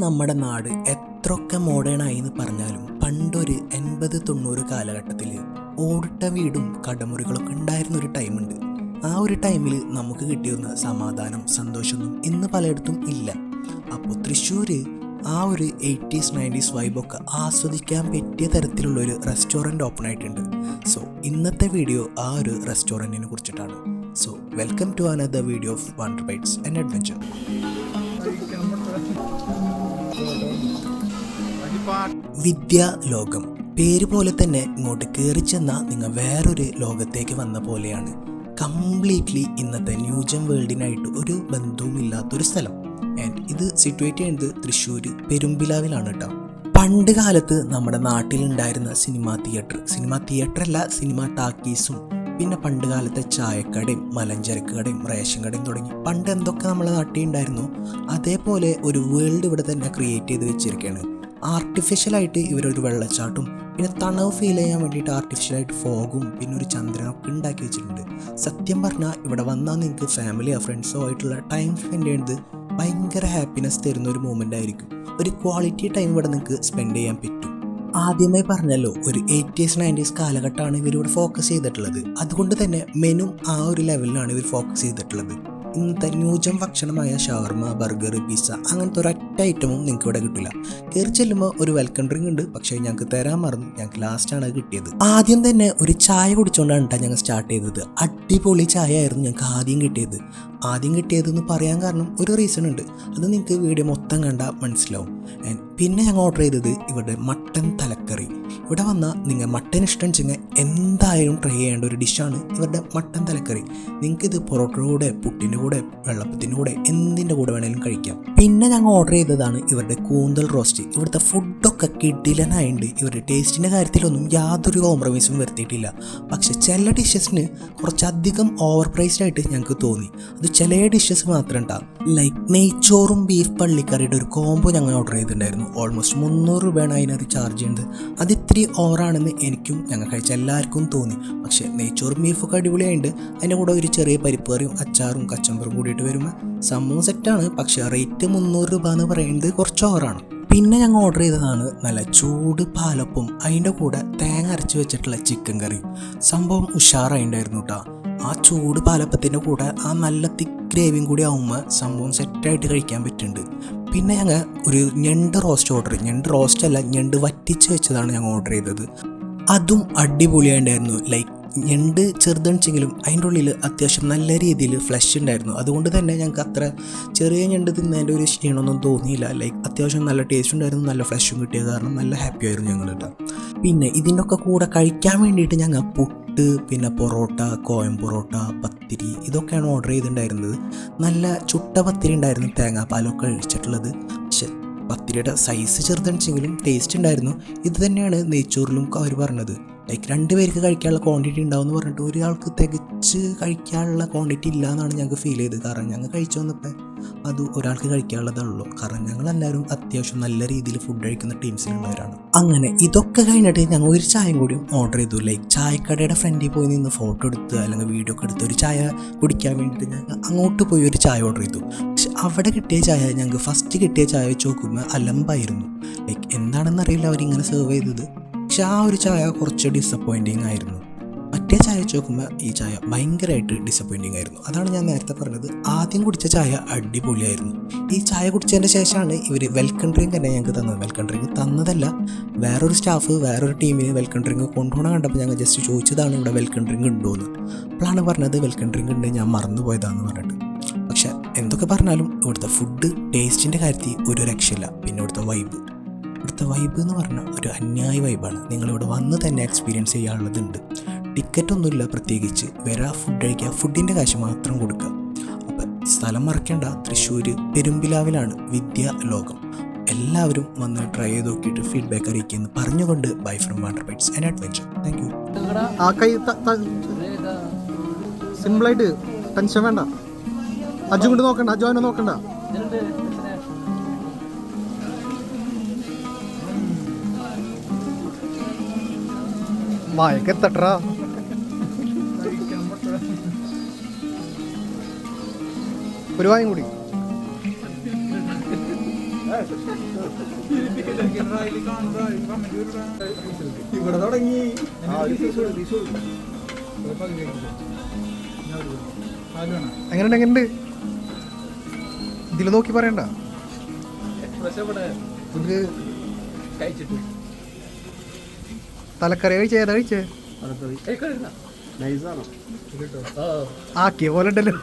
നമ്മുടെ നാട് എത്രയൊക്കെ മോഡേണായി എന്ന് പറഞ്ഞാലും പണ്ടൊരു 80-90 കാലഘട്ടത്തിൽ ഓടിട്ട വീടും കടമുറികളൊക്കെ ഉണ്ടായിരുന്ന ഒരു ടൈമുണ്ട്. ആ ഒരു ടൈമിൽ നമുക്ക് കിട്ടിയിരുന്ന സമാധാനം സന്തോഷമൊന്നും ഇന്ന് പലയിടത്തും ഇല്ല. അപ്പോൾ തൃശ്ശൂർ ആ ഒരു 80s 90s വൈബൊക്കെ ആസ്വദിക്കാൻ പറ്റിയ തരത്തിലുള്ള ഒരു റെസ്റ്റോറൻറ്റ് ഓപ്പൺ ആയിട്ടുണ്ട്. സോ ഇന്നത്തെ വീഡിയോ ആ ഒരു റെസ്റ്റോറൻറ്റിനെ കുറിച്ചിട്ടാണ്. So welcome to another video of wonder bytes and adventure. വിദ്യാ ലോകം പേര് പോലെ തന്നെ ഇങ്ങോട്ട് കയറി ചെന്നാൽ നിങ്ങൾ വേറൊരു ലോകത്തേക്ക് വന്ന പോലെയാണ്. കംപ്ലീറ്റ്ലി ഇന്നത്തെ ന്യൂജൻ വേൾഡിനായിട്ട് ഒരു ബന്ധവുമില്ലാത്തൊരു സ്ഥലം. ആൻഡ് ഇത് സിറ്റുവേറ്റ് ചെയ്യുന്നത് തൃശ്ശൂർ പെരുമ്പിലാവിലാണ് കേട്ടോ. പണ്ട് കാലത്ത് നമ്മുടെ നാട്ടിലുണ്ടായിരുന്ന സിനിമാ തിയേറ്റർ അല്ല, സിനിമാ ടാക്കീസും പിന്നെ പണ്ട് കാലത്തെ ചായക്കടയും മലഞ്ചരക്ക് കടയും റേഷൻ കടയും തുടങ്ങി പണ്ട് എന്തൊക്കെ നമ്മളെ നാട്ടിൽ ഉണ്ടായിരുന്നോ അതേപോലെ ഒരു വേൾഡ് ഇവിടെ തന്നെ ക്രിയേറ്റ് ചെയ്ത് വെച്ചിരിക്കുകയാണ്. ആർട്ടിഫിഷ്യലായിട്ട് ഇവരൊരു വെള്ളച്ചാട്ടും പിന്നെ തണവ് ഫീൽ ചെയ്യാൻ വേണ്ടിയിട്ട് ആർട്ടിഫിഷ്യലായിട്ട് ഫോഗും പിന്നെ ഒരു ചന്ദ്രനൊക്കെ ഉണ്ടാക്കി വെച്ചിട്ടുണ്ട്. സത്യം പറഞ്ഞാൽ ഇവിടെ വന്നാൽ നിങ്ങൾക്ക് ഫാമിലിയോ ഫ്രണ്ട്സോ ആയിട്ടുള്ള ടൈം സ്പെൻഡ് ചെയ്യുന്നത് ഭയങ്കര ഹാപ്പിനെസ് തരുന്ന ഒരു മൂമെൻ്റ് ആയിരിക്കും. ഒരു ക്വാളിറ്റി ടൈം ഇവിടെ നിങ്ങൾക്ക് സ്പെൻഡ് ചെയ്യാൻ പറ്റും. ആദ്യമേ പറഞ്ഞല്ലോ, ഒരു 80s 90s കാലഘട്ടമാണ് ഇവരിവിടെ ഫോക്കസ് ചെയ്തിട്ടുള്ളത്. അതുകൊണ്ട് തന്നെ മെനു ആ ഒരു ലെവലിലാണ് ഇവർ ഫോക്കസ് ചെയ്തിട്ടുള്ളത്. ഇന്നത്തെ ന്യൂജൻ ഭക്ഷണമായ ഷവർമ, ബർഗർ, പിസ്സ അങ്ങനത്തെ ഒരൊറ്റ ഐറ്റമും നിങ്ങൾക്ക് ഇവിടെ കിട്ടില്ല. കയറി ചെല്ലുമ്പോൾ ഒരു വെൽക്കം ഡ്രിങ്ക് ഉണ്ട്, പക്ഷേ ഞങ്ങൾക്ക് തരാൻ മറന്നു. ഞങ്ങൾക്ക് ലാസ്റ്റാണ് അത് കിട്ടിയത്. ആദ്യം തന്നെ ഒരു ചായ കുടിച്ചുകൊണ്ടാണ് കേട്ടോ ഞങ്ങൾ സ്റ്റാർട്ട് ചെയ്തത്. അടിപൊളി ചായ ആയിരുന്നു ഞങ്ങൾക്ക് ആദ്യം കിട്ടിയതെന്ന് പറയാൻ കാരണം ഒരു റീസൺ ഉണ്ട്. അത് നിങ്ങൾക്ക് വീഡിയോ മൊത്തം കണ്ടാൽ മനസ്സിലാവും. പിന്നെ ഞങ്ങൾ ഓർഡർ ചെയ്തത് ഇവിടെ മട്ടൻ തലക്കറി. ഇവിടെ വന്നാൽ നിങ്ങൾ മട്ടൻ ഇഷ്ടം വെച്ചെങ്കിൽ എന്തായാലും ട്രൈ ചെയ്യേണ്ട ഒരു ഡിഷാണ് ഇവരുടെ മട്ടൻ തലക്കറി. നിങ്ങൾക്കിത് പൊറോട്ടയുടെ കൂടെ, പുട്ടിൻ്റെ കൂടെ, വെള്ളപ്പത്തിൻ്റെ കൂടെ, എന്തിൻ്റെ കൂടെ വേണമെങ്കിലും കഴിക്കാം. പിന്നെ ഞങ്ങൾ ഓർഡർ ചെയ്തതാണ് ഇവരുടെ കൂന്തൽ റോസ്റ്റ്. ഇവിടുത്തെ ഫുഡൊക്കെ കിടിലനായിട്ടുണ്ട്. ഇവരുടെ ടേസ്റ്റിൻ്റെ കാര്യത്തിലൊന്നും യാതൊരു കോംപ്രമൈസും വരുത്തിയിട്ടില്ല. പക്ഷെ ചില ഡിഷസിന് കുറച്ചധികം ഓവർ പ്രൈസ്ഡ് ആയിട്ട് ഞങ്ങൾക്ക് തോന്നി. അത് ചില ഡിഷസ് മാത്രം ഉണ്ടാകും. ലൈക്ക് നെയ്ച്ചോറും ബീഫ് പള്ളിക്കറിയുടെ ഒരു കോംബോ ഞങ്ങൾ ഓർഡർ ചെയ്തിട്ടുണ്ടായിരുന്നു. ഓൾമോസ്റ്റ് 300 രൂപയാണ് അതിനകത്ത് ചാർജ് ചെയ്യുന്നത്. അത് ഇത്തിരി ഓവറാണെന്ന് എനിക്കും ഞങ്ങൾ കഴിച്ച എല്ലാവർക്കും തോന്നി. പക്ഷേ നെയ്ച്ചോറും ബീഫൊക്കെ അടിപൊളിയായിട്ട് അതിൻ്റെ കൂടെ ഒരു ചെറിയ പരിപ്പ് കറിയും അച്ചാറും കച്ചമ്പറും കൂടിയിട്ട് വരുമ്പോൾ സംഭവം സെറ്റാണ്. പക്ഷേ റേറ്റ് 300 രൂപ എന്ന് പറയുന്നത് കുറച്ച് ഓവറാണ്. പിന്നെ ഞങ്ങൾ ഓർഡർ ചെയ്തതാണ് നല്ല ചൂട് പാലപ്പും അതിൻ്റെ കൂടെ തേങ്ങ അരച്ച് വെച്ചിട്ടുള്ള ചിക്കൻ കറിയും. സംഭവം ഉഷാറായിട്ടുണ്ടായിരുന്നു കേട്ടോ. ആ ചൂട് പാലപ്പത്തിൻ്റെ കൂടെ ആ നല്ല തിക്ക് ഗ്രേവിയും കൂടി ആകുമ്പോൾ സംഭവം സെറ്റായിട്ട് കഴിക്കാൻ പറ്റുന്നുണ്ട്. പിന്നെ ഞങ്ങൾ ഒരു ഞണ്ട് റോസ്റ്റ് അല്ല, ഞണ്ട് വറ്റിച്ച് വെച്ചതാണ് ഞങ്ങൾ ഓർഡർ ചെയ്തത്. അതും അടിപൊളിയായിട്ടുണ്ടായിരുന്നു. ലൈക്ക് ഞണ്ട് ചെറുതണിച്ചെങ്കിലും അതിൻ്റെ ഉള്ളിൽ അത്യാവശ്യം നല്ല രീതിയിൽ ഫ്ലഷ് ഉണ്ടായിരുന്നു. അതുകൊണ്ട് തന്നെ ഞങ്ങൾക്ക് അത്ര ചെറിയ ഞണ്ട് തിന്നതിൻ്റെ ഒരു ക്ഷീണമൊന്നും തോന്നിയില്ല. ലൈക്ക് അത്യാവശ്യം നല്ല ടേസ്റ്റ് ഉണ്ടായിരുന്നു, നല്ല ഫ്ലഷും കിട്ടിയ കാരണം നല്ല ഹാപ്പി ആയിരുന്നു ഞങ്ങൾ കേട്ടോ. പിന്നെ ഇതിൻ്റെ ഒക്കെ കൂടെ കഴിക്കാൻ വേണ്ടിയിട്ട് ഞങ്ങൾ പുട്ട്, പിന്നെ പൊറോട്ട, കോയം പൊറോട്ട, പത്തിരി ഇതൊക്കെയാണ് ഓർഡർ ചെയ്തിട്ടുണ്ടായിരുന്നത്. നല്ല ചുട്ട പത്തിരി ഉണ്ടായിരുന്നു, തേങ്ങാപ്പാലൊക്കെ കഴിച്ചിട്ടുള്ളത്. പക്ഷെ പത്തിരിയുടെ സൈസ് ചെറുതണിച്ചെങ്കിലും ടേസ്റ്റ് ഉണ്ടായിരുന്നു. ഇത് തന്നെയാണ് നെയ്ച്ചോറിലും അവർ പറഞ്ഞത്. ലൈക്ക് 2 പേർക്ക് കഴിക്കാനുള്ള ക്വാണ്ടിറ്റി ഉണ്ടാവും എന്ന് പറഞ്ഞിട്ട് ഒരാൾക്ക് തികച്ച് കഴിക്കാനുള്ള ക്വാണ്ടിറ്റി ഇല്ല എന്നാണ് ഞങ്ങൾക്ക് ഫീൽ ചെയ്തത്. കാരണം ഞങ്ങൾ കഴിച്ചു വന്നപ്പോൾ അത് ഒരാൾക്ക് കഴിക്കാനുള്ളതുള്ളൂ. കാരണം ഞങ്ങളെല്ലാവരും അത്യാവശ്യം നല്ല രീതിയിൽ ഫുഡ് കഴിക്കുന്ന ടീംസിലുള്ളവരാണ്. അങ്ങനെ ഇതൊക്കെ കഴിഞ്ഞിട്ട് ഞങ്ങൾ ഒരു ചായയും കൂടിയും ഓർഡർ ചെയ്തു. ലൈക്ക് ചായക്കടയുടെ ഫ്രണ്ടിൽ പോയി നിന്ന് ഫോട്ടോ എടുത്ത് അല്ലെങ്കിൽ വീഡിയോ ഒക്കെ എടുത്ത് ഒരു ചായ കുടിക്കാൻ വേണ്ടിയിട്ട് ഞങ്ങൾ അങ്ങോട്ട് പോയി ഒരു ചായ ഓർഡർ ചെയ്തു. പക്ഷെ അവിടെ കിട്ടിയ ചായ ഞങ്ങൾക്ക് ഫസ്റ്റ് കിട്ടിയ ചായ വെച്ച് നോക്കുമ്പോൾ അലമ്പായിരുന്നു. ലൈക്ക് എന്താണെന്നറിയില്ല അവരിങ്ങനെ സെർവ് ചെയ്തത്. പക്ഷെ ആ ഒരു ചായ കുറച്ച് ഡിസപ്പോയിൻറ്റിങ് ആയിരുന്നു. മറ്റേ ചായ വെച്ച് നോക്കുമ്പോൾ ഈ ചായ ഭയങ്കരമായിട്ട് ഡിസപ്പോയിൻറ്റിങ് ആയിരുന്നു. അതാണ് ഞാൻ നേരത്തെ പറഞ്ഞത്, ആദ്യം കുടിച്ച ചായ അടിപൊളിയായിരുന്നു. ഈ ചായ കുടിച്ചതിൻ്റെ ശേഷമാണ് ഇവർ വെൽക്കം ഡ്രിങ്ക് തന്നെ ഞങ്ങൾക്ക് തന്നത്. വെൽക്കം ഡ്രിങ്ക് തന്നതല്ല, വേറൊരു സ്റ്റാഫ് വേറൊരു ടീമിന് വെൽക്കം ഡ്രിങ്ക് കൊണ്ടുപോകണം കണ്ടപ്പോൾ ഞങ്ങൾ ജസ്റ്റ് ചോദിച്ചതാണ് ഇവിടെ വെൽക്കം ഡ്രിങ്ക് ഉണ്ടോ എന്ന്. അപ്പോഴാണ് പറഞ്ഞത് വെൽക്കം ഡ്രിങ്ക് ഉണ്ട്, ഞാൻ മറന്നുപോയതാണെന്ന് പറഞ്ഞിട്ട്. പക്ഷെ എന്തൊക്കെ പറഞ്ഞാലും ഇവിടുത്തെ ഫുഡ് ടേസ്റ്റിൻ്റെ കാര്യത്തിൽ ഒരു രക്ഷയില്ല. പിന്നെ ഇവിടുത്തെ വൈബ് എന്ന് പറഞ്ഞാൽ ഒരു അന്യായ വൈബാണ്. നിങ്ങളിവിടെ വന്ന് തന്നെ എക്സ്പീരിയൻസ് ചെയ്യാനുള്ളതുണ്ട്. ടിക്കറ്റൊന്നുമില്ല പ്രത്യേകിച്ച്, വരാ ഫുഡ് കഴിക്കുക, ഫുഡിൻ്റെ കാശ് മാത്രം കൊടുക്കുക. അപ്പം സ്ഥലം മറക്കേണ്ട, തൃശ്ശൂർ പെരുമ്പിലാവിലാണ് വിദ്യാ ലോകം. എല്ലാവരും വന്ന് ട്രൈ ചെയ്ത് നോക്കിയിട്ട് ഫീഡ്ബാക്ക് അറിയിക്കുമെന്ന് പറഞ്ഞുകൊണ്ട് bye from wonder bytes and adventure. Thank you. ആ കൈ സിമ്പിളായിട്ട് ടെൻഷൻ വേണ്ട. അജു കൊണ്ട് നോക്കണ്ട, അജു അവനെ നോക്കണ്ട. മയക്കെത്തട്ടാ. ഒരു വായും കൂടി. ഇവിടെ തുടങ്ങി എങ്ങനെയുണ്ട് എങ്ങനെയുണ്ട് ഇതിൽ നോക്കി പറയണ്ട ഇത് തലക്കറി കഴിച്ചേ ഏതാ കഴിച്ചേ ആക്കിയ പോലെ ഉണ്ടല്ലോ